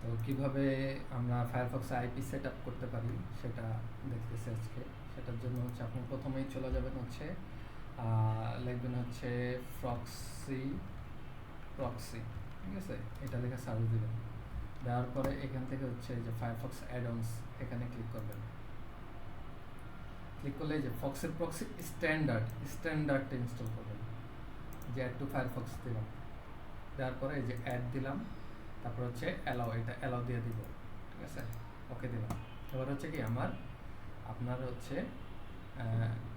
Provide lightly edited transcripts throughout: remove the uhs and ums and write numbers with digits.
তো কিভাবে আমরা ফায়ারফক্সে আইপি সেট আপ করতে পারি সেটা দেখতেছি আজকে। সেটার জন্য হচ্ছে আপনি প্রথমেই চলে যাবেন হচ্ছে লিখবেন হচ্ছে প্রক্সি, ঠিক আছে, এটা লিখে সার্চ দিবেন। দেওয়ার পরে এখান থেকে হচ্ছে যে ফায়ারফক্স অ্যাডঅনস এখানে ক্লিক করবেন। ক্লিক করলে যে ফক্সের প্রক্সি স্ট্যান্ডার্ডটা ইনস্টল করবেন। যে অ্যাড টু ফায়ারফক্স দিলাম, দেওয়ার পরে এই যে অ্যাড দিলাম, তারপর হচ্ছে অ্যালাউ, এটা অ্যালাউ দিয়ে দিব, ঠিক আছে, ওকে দিলাম। এবার হচ্ছে কি আপনার হচ্ছে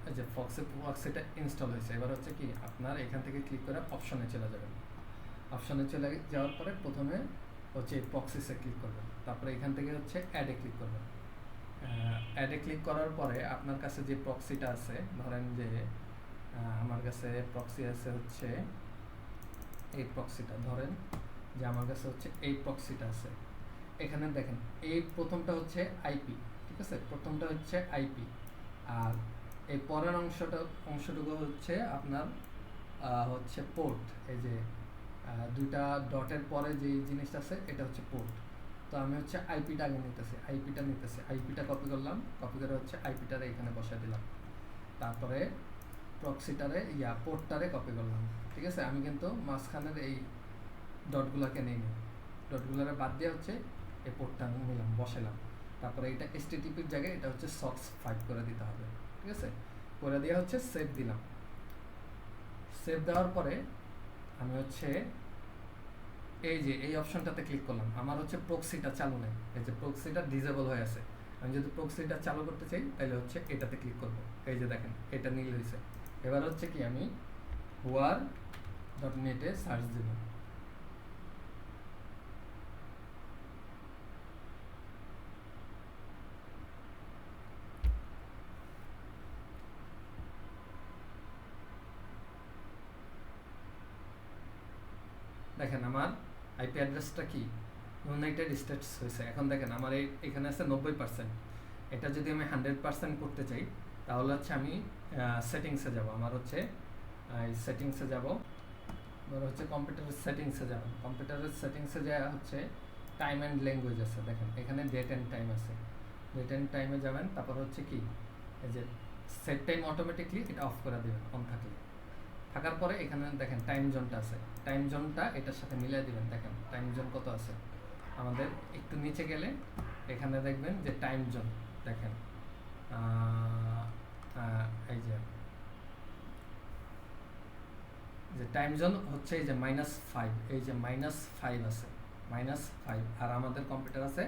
এই যে প্রক্সিটা ইনস্টল হয়েছে। এবার হচ্ছে কি আপনার এখান থেকে ক্লিক করে অপশনে চলে যাবেন। অপশনে চলে যাওয়ার পরে প্রথমে হচ্ছে প্রক্সিসে ক্লিক করবেন, তারপরে এখান থেকে হচ্ছে অ্যাডে ক্লিক করবেন। অ্যাডে ক্লিক করার পরে আপনার কাছে যে প্রক্সিটা আছে, ধরেন যে আমার কাছে প্রক্সি আছে হচ্ছে এই প্রক্সিটা, ধরেন যে আমার কাছে হচ্ছে এই প্রক্সিটা আছে। এখানে দেখেন এই প্রথমটা হচ্ছে আইপি, ঠিক আছে, প্রথমটা হচ্ছে আইপি, আর এই পরের অংশটুকু হচ্ছে আপনার হচ্ছে পোর্ট। এই যে দুইটা ডটের পরে যে জিনিসটা আছে এটা হচ্ছে পোর্ট। তো আমি হচ্ছে আইপিটা আগে নিতেছি, আইপিটা কপি করলাম, কপি করে হচ্ছে আইপিটারে এখানে বসাই দিলাম। তারপরে প্রক্সিটারে পোর্টটারে কপি করলাম, ঠিক আছে। আমি কিন্তু মাঝখানের এই ডটগুলোকে নিইনি, ডটগুলোরে বাদ দিয়ে হচ্ছে এই পোর্টটা নিলাম, বসালাম। তারপরে এটা এসটিটিপির জায়গায় এটা হচ্ছে সক্স 5 করে দিতে হবে, ঠিক আছে। করে দিয়ে হচ্ছে সেভ দিলাম। সেভ দেওয়ার পরে আমি হচ্ছে এই যে এই অপশনটাতে ক্লিক করলাম। আমার হচ্ছে প্রক্সিটা চালু নেই, এই যে প্রক্সিটা ডিসেবল হয়ে আছে। আমি যদি প্রক্সিটা চালু করতে চাই তাহলে হচ্ছে এটাতে ক্লিক করব। এই যে দেখেন এটা নীল হয়েছে। এবার হচ্ছে কি আমি huar.net এ সার্চ দেব। দেখেন আমার আইপি অ্যাড্রেসটা কি ইউনাইটেড স্টেটস হয়েছে। এখন দেখেন আমার এখানে আছে 90%। এটা যদি আমি 100% করতে চাই তাহলে হচ্ছে আমি সেটিংসে যাব। আমার হচ্ছে সেটিংসে যাব, এবার হচ্ছে কম্পিউটারের সেটিংসে যাওয়া হচ্ছে টাইম অ্যান্ড ল্যাঙ্গুয়েজ আছে। দেখেন এখানে ডেট অ্যান্ড টাইম আছে, ডেট অ্যান্ড টাইমে যাবেন। তারপর হচ্ছে কি এই যে সেট টাইম অটোমেটিকলি এটা অফ করে দেবেন অন থাকলে। থাকার পরে এখানে দেখেন টাইম জোনটা আছে, টাইম জোনটা এটার সাথে মিলিয়ে দিবেন। দেখেন টাইম জোন কত আছে আমাদের, একটু নিচে গেলে এখানে দেখবেন যে টাইম জোন, দেখেন এই যে টাইম জোন হচ্ছে এই যে -5, এই যে -5 আছে, -5। আর আমাদের কম্পিউটার আছে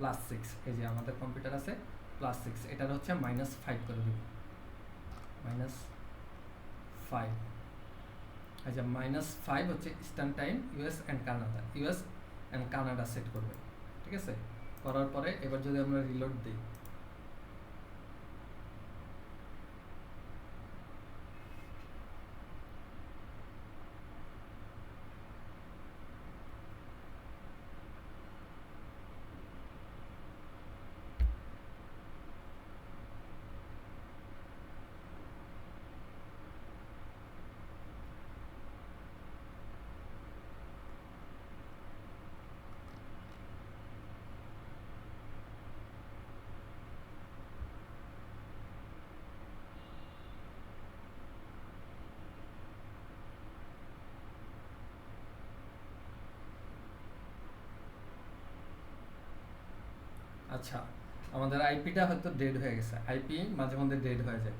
+6, এই যে আমাদের কম্পিউটার আছে +6, এটার হচ্ছে -5 করে দিব, -5। এই যে -5 হচ্ছে eastern time US and Canada set করবে, ঠিক আছে। করার পরে এবার যদি আমরা রিলোড দিই, আচ্ছা আমাদের আইপিটা হয়তো ডেড হয়ে গেছে। আইপি মাঝে মধ্যে ডেড হয়ে যায়।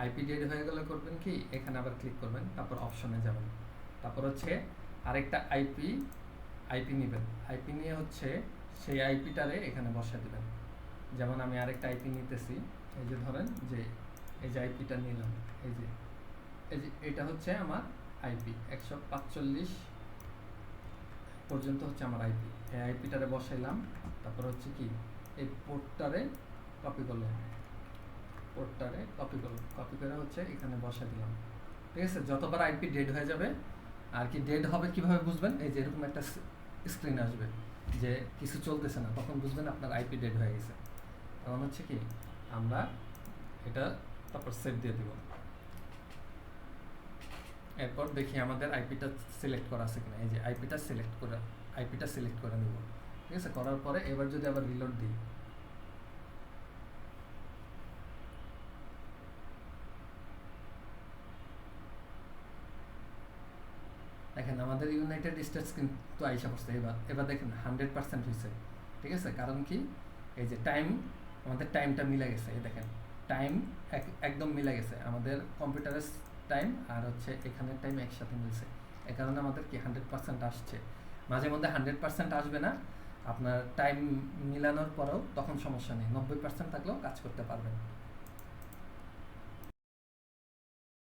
আইপি ডেড হয়ে গেলে করবেন কি, এখানে আবার ক্লিক করবেন, তারপর অপশনে যাবেন, তারপর হচ্ছে আরেকটা আইপি নেবেন। আইপি নিয়ে হচ্ছে সেই আইপিটারে এখানে বসিয়ে দেবেন। যেমন আমি আরেকটা আইপি নিতেছি, এই যে ধরেন যে এই যে আইপিটা নিলাম, এই যে এটা হচ্ছে আমার আইপি 145 পর্যন্ত হচ্ছে আমার আইপি। এই আইপিটারে বসাইলাম, তারপর হচ্ছে কি এই পোর্টটারে কপি করলাম, কপি করে হচ্ছে এখানে বসাই দিলাম, ঠিক আছে। যতবার আইপি ডেড হয়ে যাবে, আর কি ডেড হবে কিভাবে বুঝবেন, এই যে এরকম একটা স্ক্রিন আসবে যে কিছু চলতেছে না, তখন বুঝবেন আপনার আইপি ডেড হয়ে গেছে। তখন হচ্ছে কি আমরা এটা তারপর সেভ দিয়ে দিব। এরপর দেখি আমাদের আইপিটা সিলেক্ট করা আছে কিনা, এই যে আইপিটা সিলেক্ট করে নেব। ঠিক আছে, করার পরে এবার যদি আবার রিলোড দিই, দেখেন আমাদের ইউনাইটেড স্টেটস কিন্তু আইসা পড়ছে। এবার দেখেন 100% হয়েছে। ঠিক আছে, কারণ কি, এই যে টাইম, আমাদের টাইমটা মিলে গেছে। এই দেখেন টাইম একদম মিলে গেছে, আমাদের কম্পিউটারের টাইম আর হচ্ছে এখানের টাইম একসাথে মিলছে। এ কারণে আমাদের কি 100% আসছে। মাঝে মধ্যে 100% আসবে না, আপনার টাইম মিলানোর পরেও তখন সমস্যা নেই, 90% থাকলেও কাজ করতে পারবেন।